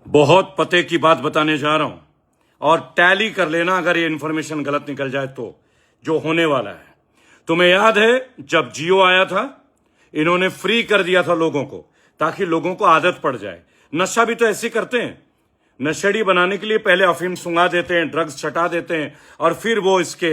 बहुत पते की बात बताने जा रहा हूं और टैली कर लेना अगर ये इंफॉर्मेशन गलत निकल जाए तो जो होने वाला है। तुम्हें याद है जब जियो आया था, इन्होंने फ्री कर दिया था लोगों को ताकि लोगों को आदत पड़ जाए। नशा भी तो ऐसे करते हैं, नशेड़ी बनाने के लिए पहले अफीम सुंघा देते हैं, ड्रग्स छटा देते हैं और फिर वो इसके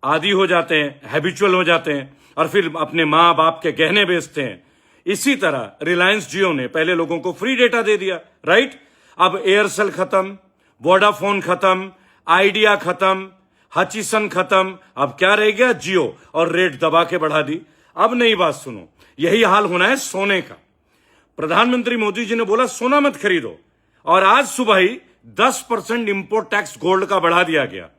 आदी हो जाते हैं, हैबिचुअल हो जाते हैं और फिर अपने माँ बाप के गहने बेचते हैं। इसी तरह रिलायंस जियो ने पहले लोगों को फ्री डेटा दे दिया, राइट? अब एयरसेल खत्म, वोडाफोन खत्म, आइडिया खत्म, हचिसन खत्म, अब क्या रह गया? जियो, और रेट दबा के बढ़ा दी। अब नई बात सुनो, यही हाल होना है सोने का। प्रधानमंत्री मोदी जी ने बोला सोना मत खरीदो और आज सुबह ही 10% इंपोर्ट टैक्स गोल्ड का बढ़ा दिया गया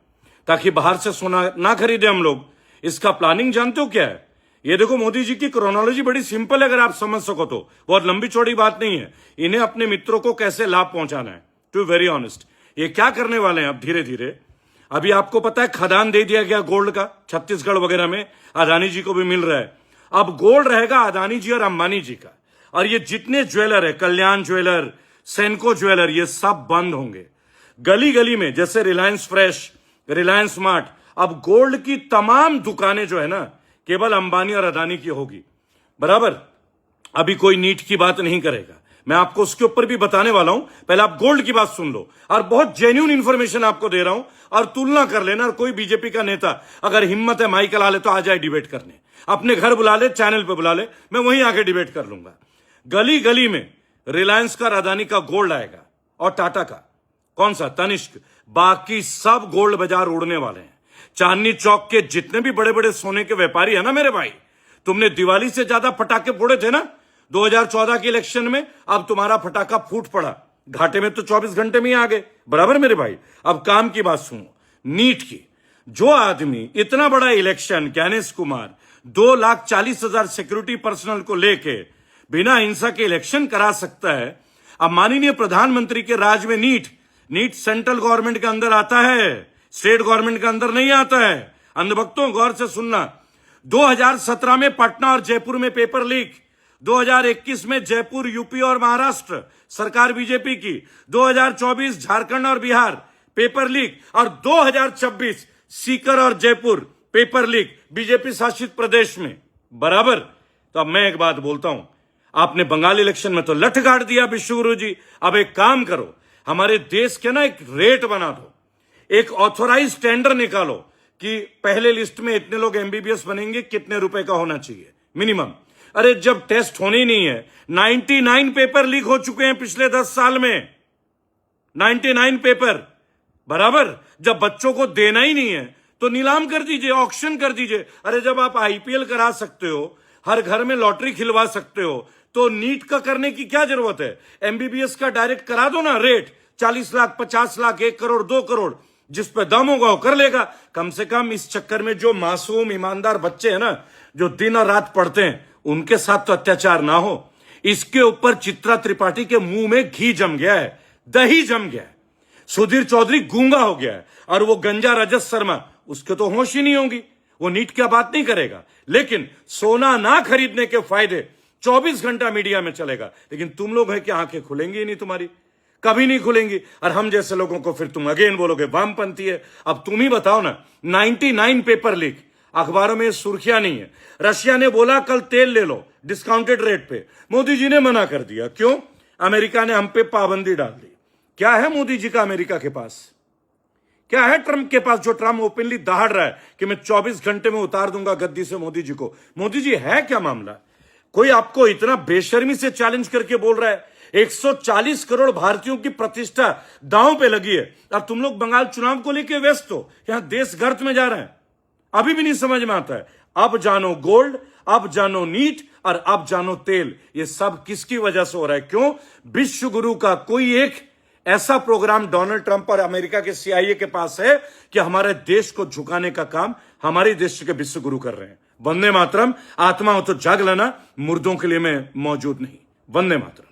ताकि बाहर से सोना ना खरीदे हम लोग। इसका प्लानिंग जानते हो क्या है? ये देखो, मोदी जी की क्रोनोलॉजी बड़ी सिंपल है, अगर आप समझ सको तो। बहुत लंबी चौड़ी बात नहीं है। इन्हें अपने मित्रों को कैसे लाभ पहुंचाना है, टू वेरी ऑनेस्ट। ये क्या करने वाले हैं अब धीरे धीरे? अभी आपको पता है खदान दे दिया गया गोल्ड का, छत्तीसगढ़ वगैरह में अदानी जी को भी मिल रहा है। अब गोल्ड रहेगा अदानी जी और अंबानी जी का, और ये जितने ज्वेलर है, कल्याण ज्वेलर, सेनको ज्वेलर, ये सब बंद होंगे। गली गली में जैसे रिलायंस फ्रेश, रिलायंस स्मार्ट, अब गोल्ड की तमाम दुकानें जो है ना केवल अंबानी और अदानी की होगी, बराबर? अभी कोई नीट की बात नहीं करेगा, मैं आपको उसके ऊपर भी बताने वाला हूं। पहले आप गोल्ड की बात सुन लो, और बहुत जेन्युइन इंफॉर्मेशन आपको दे रहा हूं, और तुलना कर लेना। और कोई बीजेपी का नेता अगर हिम्मत है माइक ला ले तो आ जाए डिबेट करने, अपने घर बुला ले, चैनल पे बुला ले, मैं वहीं आके डिबेट कर लूंगा। गली गली में रिलायंस का और अदानी का गोल्ड आएगा, और टाटा का कौन सा? तनिष्क। बाकी सब गोल्ड बाजार उड़ने वाले हैं। चांदनी चौक के जितने भी बड़े बड़े सोने के व्यापारी है ना मेरे भाई, तुमने दिवाली से ज्यादा पटाखे फोड़े थे ना 2014 के इलेक्शन में, अब तुम्हारा फटाका फूट पड़ा, घाटे में तो 24 घंटे में ही आ गए, बराबर मेरे भाई? अब काम की बात सुनो, नीट की। जो आदमी इतना बड़ा election, Gyanesh Kumar 2,40,000 security personal को लेके बिना हिंसा के इलेक्शन करा सकता है, अब माननीय प्रधानमंत्री के राज में नीट सेंट्रल गवर्नमेंट के अंदर आता है, स्टेट गवर्नमेंट के अंदर नहीं आता है। अंधभक्तों गौर से सुनना, 2017 में पटना और जयपुर में पेपर लीक, 2021 में जयपुर, यूपी और महाराष्ट्र सरकार बीजेपी की, 2024 झारखंड और बिहार पेपर लीक, और 2026 सीकर और जयपुर पेपर लीक बीजेपी शासित प्रदेश में, बराबर? तो अब मैं एक बात बोलता हूं, आपने बंगाल इलेक्शन में तो लठ गाड़ दिया विश्वगुरु जी। अब एक काम करो, हमारे देश के ना एक रेट बना दो, एक ऑथोराइज टेंडर निकालो कि पहले लिस्ट में इतने लोग एमबीबीएस बनेंगे, कितने रुपए का होना चाहिए मिनिमम। अरे जब टेस्ट होने ही नहीं है, 99 पेपर लीक हो चुके हैं पिछले 10 साल में, 99 पेपर, बराबर? जब बच्चों को देना ही नहीं है तो नीलाम कर दीजिए, ऑक्शन कर दीजिए। अरे जब आप आईपीएल करा सकते हो, हर घर में लॉटरी खिलवा सकते हो, तो नीट का करने की क्या जरूरत है? एमबीबीएस का डायरेक्ट करा दो ना, रेट 40 लाख, 50 लाख, 1 करोड़, 2 करोड़, जिस पे दम होगा वो कर लेगा। कम से कम इस चक्कर में जो मासूम ईमानदार बच्चे हैं ना, जो दिन और रात पढ़ते हैं, उनके साथ तो अत्याचार ना हो। इसके ऊपर चित्रा त्रिपाठी के मुंह में घी जम गया है, दही जम गया है। सुधीर चौधरी गूंगा हो गया है, और वो गंजा रजत शर्मा, उसके तो होश ही नहीं होगी, वो नीट की बात नहीं करेगा। लेकिन सोना ना खरीदने के फायदे 24 घंटा मीडिया में चलेगा, लेकिन तुम लोग हैं कि आंखें खुलेंगी ही नहीं, तुम्हारी कभी नहीं खुलेंगी। और हम जैसे लोगों को फिर तुम अगेन बोलोगे वामपंथी है। अब तुम ही बताओ ना, 99 पेपर लीक, अखबारों में सुर्खियां नहीं है। रशिया ने बोला कल तेल ले लो डिस्काउंटेड रेट पे, मोदी जी ने मना कर दिया। क्यों? अमेरिका ने हम पे पाबंदी डाल दी। क्या है मोदी जी का अमेरिका के पास? क्या है ट्रंप के पास, जो ट्रंप ओपनली दहाड़ रहा है कि मैं 24 घंटे में उतार दूंगा गद्दी से मोदी जी को? मोदी जी है क्या मामला? कोई आपको इतना बेशर्मी से चैलेंज करके बोल रहा है? 140 करोड़ भारतीयों की प्रतिष्ठा दांव पे लगी है, और तुम लोग बंगाल चुनाव को लेकर व्यस्त हो। यहां देश गर्त में जा रहे हैं, अभी भी नहीं समझ में आता है। अब जानो गोल्ड, अब जानो नीट, और अब जानो तेल। ये सब किसकी वजह से हो रहा है? क्यों? विश्व गुरु का कोई एक ऐसा प्रोग्राम डोनाल्ड ट्रंप और अमेरिका के सीआईए के पास है कि हमारे देश को झुकाने का काम हमारे देश के विश्व गुरु कर रहे हैं। वंदे मातरम। आत्मा हो तो जाग लेना, मुर्दों के लिए मैं मौजूद नहीं। वंदे मातरम।